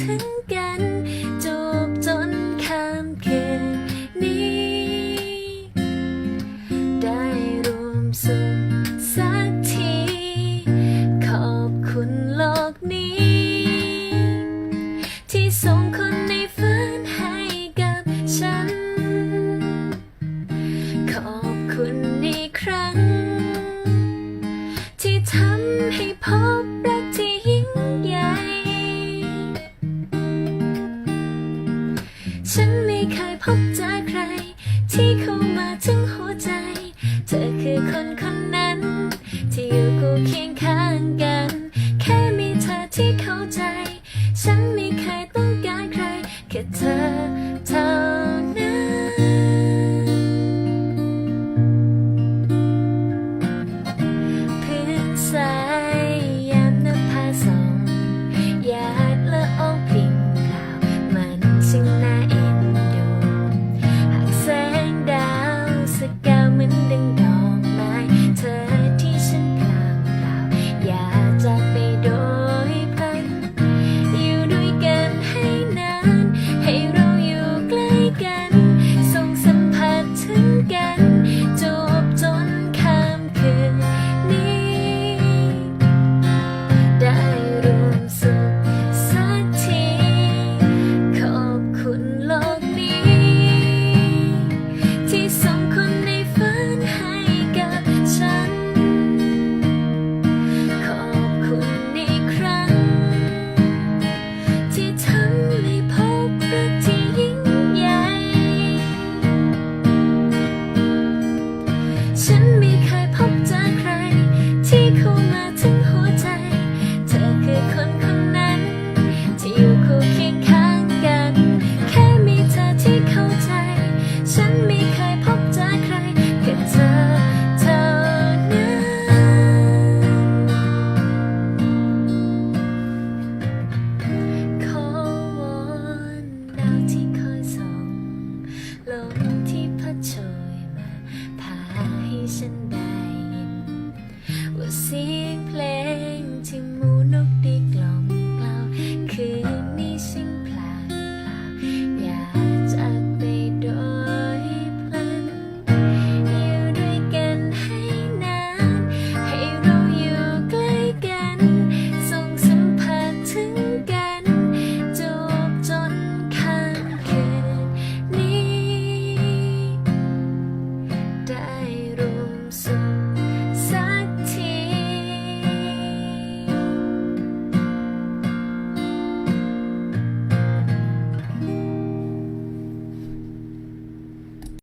ถึงกันจูบจนข้ามคืนนี้ได้รวมสุขสักทีขอบคุณโลกนี้ที่ส่งคนในฝันให้กับฉันขอบคุณอีกครั้งที่ทำให้พบรักที่ยิ่งใหญ่ฉันไม่เคยพบเจอใครที่เข้ามาถึงหัวใจเธอคือคนคนนั้นที่อยู่คู่เคียงข้างกันแค่มีเธอที่เข้าใจฉัน